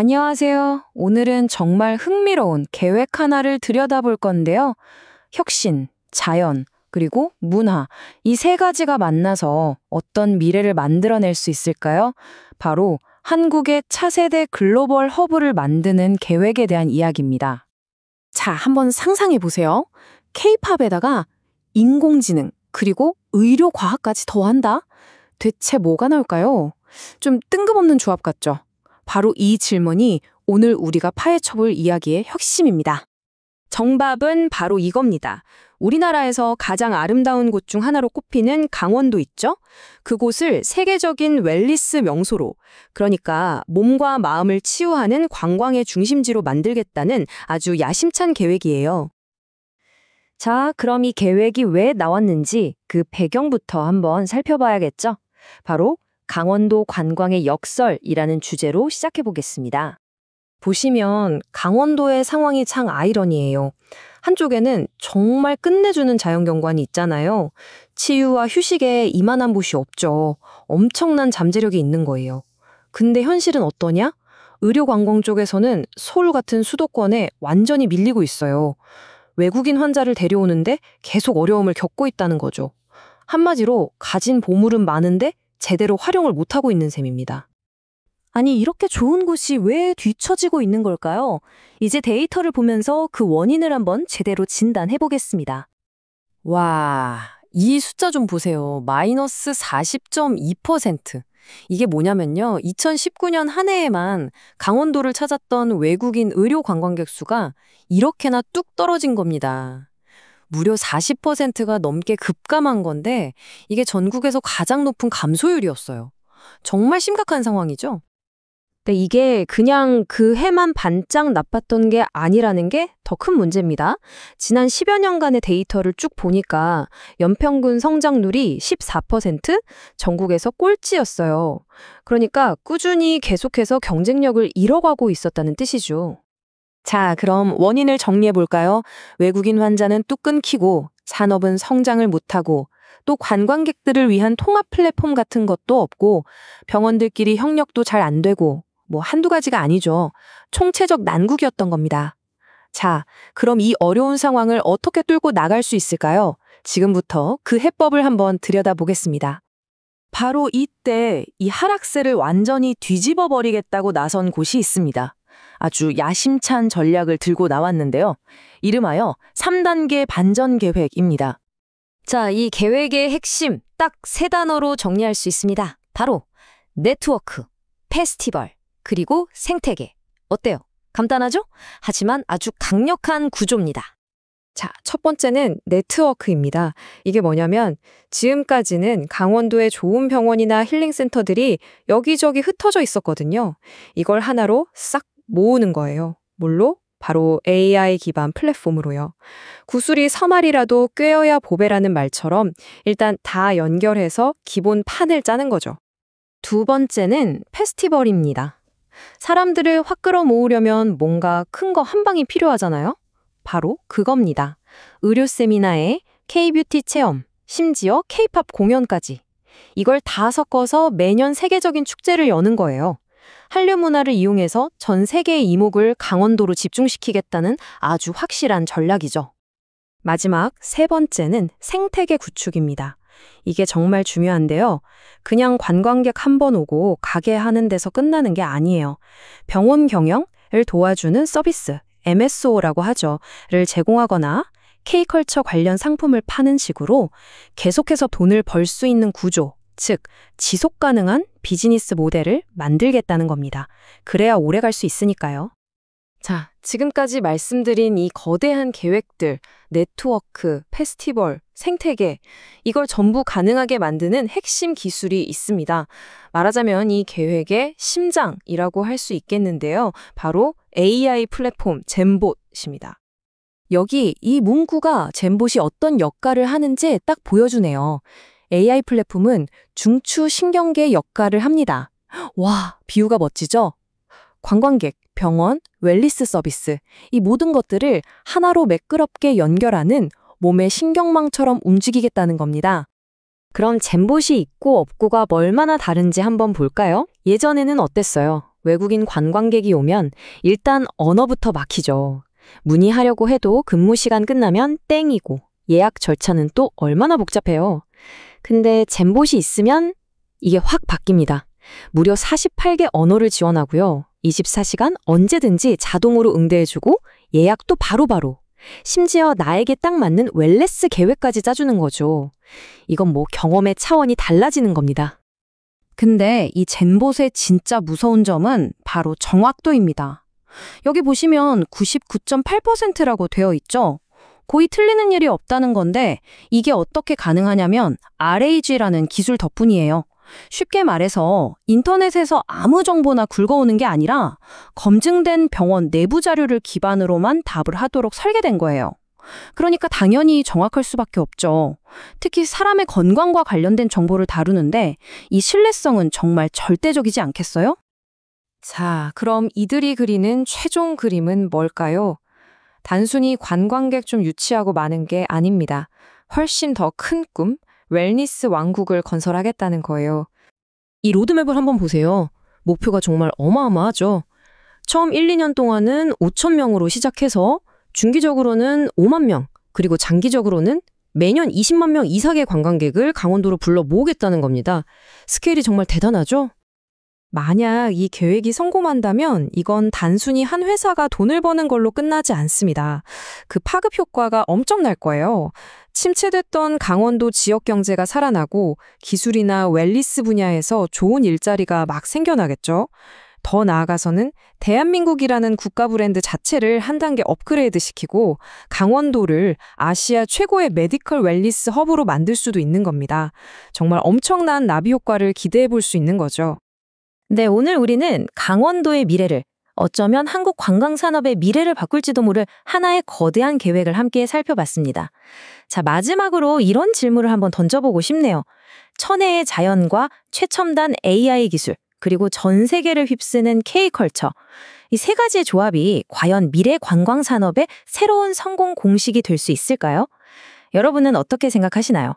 안녕하세요. 오늘은 정말 흥미로운 계획 하나를 들여다볼 건데요. 혁신, 자연, 그리고 문화, 이 세 가지가 만나서 어떤 미래를 만들어낼 수 있을까요? 바로 한국의 차세대 글로벌 허브를 만드는 계획에 대한 이야기입니다. 자, 한번 상상해 보세요. K-팝에다가 인공지능, 그리고 의료과학까지 더한다? 대체 뭐가 나올까요? 좀 뜬금없는 조합 같죠? 바로 이 질문이 오늘 우리가 파헤쳐볼 이야기의 핵심입니다. 정답은 바로 이겁니다. 우리나라에서 가장 아름다운 곳 중 하나로 꼽히는 강원도 있죠? 그곳을 세계적인 웰니스 명소로, 그러니까 몸과 마음을 치유하는 관광의 중심지로 만들겠다는 아주 야심찬 계획이에요. 자, 그럼 이 계획이 왜 나왔는지 그 배경부터 한번 살펴봐야겠죠? 바로 강원도 관광의 역설이라는 주제로 시작해 보겠습니다. 보시면 강원도의 상황이 참 아이러니해요. 한쪽에는 정말 끝내주는 자연경관이 있잖아요. 치유와 휴식에 이만한 곳이 없죠. 엄청난 잠재력이 있는 거예요. 근데 현실은 어떠냐? 의료관광 쪽에서는 서울 같은 수도권에 완전히 밀리고 있어요. 외국인 환자를 데려오는데 계속 어려움을 겪고 있다는 거죠. 한마디로 가진 보물은 많은데 제대로 활용을 못하고 있는 셈입니다. 아니, 이렇게 좋은 곳이 왜 뒤처지고 있는 걸까요? 이제 데이터를 보면서 그 원인을 한번 제대로 진단해 보겠습니다. 와, 이 숫자 좀 보세요. 마이너스 40.2%. 이게 뭐냐면요. 2019년 한 해에만 강원도를 찾았던 외국인 의료 관광객 수가 이렇게나 뚝 떨어진 겁니다. 무려 40%가 넘게 급감한 건데 이게 전국에서 가장 높은 감소율이었어요. 정말 심각한 상황이죠? 근데 이게 그냥 그 해만 반짝 나빴던 게 아니라는 게 더 큰 문제입니다. 지난 10여 년간의 데이터를 쭉 보니까 연평균 성장률이 14%, 전국에서 꼴찌였어요. 그러니까 꾸준히 계속해서 경쟁력을 잃어가고 있었다는 뜻이죠. 자, 그럼 원인을 정리해 볼까요? 외국인 환자는 뚝 끊기고, 산업은 성장을 못하고, 또 관광객들을 위한 통합 플랫폼 같은 것도 없고, 병원들끼리 협력도 잘 안 되고, 한두 가지가 아니죠. 총체적 난국이었던 겁니다. 자, 그럼 이 어려운 상황을 어떻게 뚫고 나갈 수 있을까요? 지금부터 그 해법을 한번 들여다보겠습니다. 바로 이때 이 하락세를 완전히 뒤집어 버리겠다고 나선 곳이 있습니다. 아주 야심찬 전략을 들고 나왔는데요. 이름하여 3단계 반전 계획입니다. 자, 이 계획의 핵심 딱 세 단어로 정리할 수 있습니다. 바로 네트워크, 페스티벌, 그리고 생태계. 어때요? 간단하죠? 하지만 아주 강력한 구조입니다. 자, 첫 번째는 네트워크입니다. 이게 뭐냐면 지금까지는 강원도의 좋은 병원이나 힐링센터들이 여기저기 흩어져 있었거든요. 이걸 하나로 싹 모으는 거예요. 뭘로? 바로 AI 기반 플랫폼으로요. 구슬이 서말이라도 꿰어야 보배라는 말처럼 일단 다 연결해서 기본 판을 짜는 거죠. 두 번째는 페스티벌입니다. 사람들을 확 끌어모으려면 뭔가 큰 거 한 방이 필요하잖아요? 바로 그겁니다. 의료 세미나에 K-뷰티 체험, 심지어 K-팝 공연까지. 이걸 다 섞어서 매년 세계적인 축제를 여는 거예요. 한류 문화를 이용해서 전 세계의 이목을 강원도로 집중시키겠다는 아주 확실한 전략이죠. 마지막 세 번째는 생태계 구축입니다. 이게 정말 중요한데요. 그냥 관광객 한 번 오고 가게 하는 데서 끝나는 게 아니에요. 병원 경영을 도와주는 서비스, MSO라고 하죠,를 제공하거나 K컬처 관련 상품을 파는 식으로 계속해서 돈을 벌 수 있는 구조, 즉 지속 가능한 비즈니스 모델을 만들겠다는 겁니다. 그래야 오래 갈 수 있으니까요. 자, 지금까지 말씀드린 이 거대한 계획들, 네트워크, 페스티벌, 생태계, 이걸 전부 가능하게 만드는 핵심 기술이 있습니다. 말하자면 이 계획의 심장이라고 할 수 있겠는데요. 바로 AI 플랫폼 잼봇입니다. 여기 이 문구가 잼봇이 어떤 역할을 하는지 딱 보여주네요. AI 플랫폼은 중추 신경계 역할을 합니다. 와, 비유가 멋지죠? 관광객, 병원, 웰니스 서비스, 이 모든 것들을 하나로 매끄럽게 연결하는 몸의 신경망처럼 움직이겠다는 겁니다. 그럼 잼봇이 있고 없고가 얼마나 다른지 한번 볼까요? 예전에는 어땠어요? 외국인 관광객이 오면 일단 언어부터 막히죠. 문의하려고 해도 근무 시간 끝나면 땡이고 예약 절차는 또 얼마나 복잡해요. 근데 잼봇이 있으면 이게 확 바뀝니다. 무려 48개 언어를 지원하고요. 24시간 언제든지 자동으로 응대해주고 예약도 바로바로. 심지어 나에게 딱 맞는 웰네스 계획까지 짜주는 거죠. 이건 뭐 경험의 차원이 달라지는 겁니다. 근데 이 젠봇의 진짜 무서운 점은 바로 정확도입니다. 여기 보시면 99.8%라고 되어 있죠? 거의 틀리는 일이 없다는 건데 이게 어떻게 가능하냐면 RAG라는 기술 덕분이에요. 쉽게 말해서 인터넷에서 아무 정보나 긁어오는 게 아니라 검증된 병원 내부 자료를 기반으로만 답을 하도록 설계된 거예요. 그러니까 당연히 정확할 수밖에 없죠. 특히 사람의 건강과 관련된 정보를 다루는데 이 신뢰성은 정말 절대적이지 않겠어요? 자, 그럼 이들이 그리는 최종 그림은 뭘까요? 단순히 관광객 좀 유치하고 많은 게 아닙니다. 훨씬 더 큰 꿈, 웰니스 왕국을 건설하겠다는 거예요. 이 로드맵을 한번 보세요. 목표가 정말 어마어마하죠. 처음 1, 2년 동안은 5천 명으로 시작해서 중기적으로는 5만 명, 그리고 장기적으로는 매년 20만 명 이상의 관광객을 강원도로 불러 모으겠다는 겁니다. 스케일이 정말 대단하죠? 만약 이 계획이 성공한다면 이건 단순히 한 회사가 돈을 버는 걸로 끝나지 않습니다. 그 파급 효과가 엄청날 거예요. 침체됐던 강원도 지역 경제가 살아나고 기술이나 웰니스 분야에서 좋은 일자리가 막 생겨나겠죠. 더 나아가서는 대한민국이라는 국가 브랜드 자체를 한 단계 업그레이드 시키고 강원도를 아시아 최고의 메디컬 웰니스 허브로 만들 수도 있는 겁니다. 정말 엄청난 나비 효과를 기대해 볼 수 있는 거죠. 네, 오늘 우리는 강원도의 미래를, 어쩌면 한국 관광산업의 미래를 바꿀지도 모를 하나의 거대한 계획을 함께 살펴봤습니다. 자, 마지막으로 이런 질문을 한번 던져보고 싶네요. 천혜의 자연과 최첨단 AI 기술, 그리고 전 세계를 휩쓰는 K컬처. 이 세 가지의 조합이 과연 미래 관광산업의 새로운 성공 공식이 될 수 있을까요? 여러분은 어떻게 생각하시나요?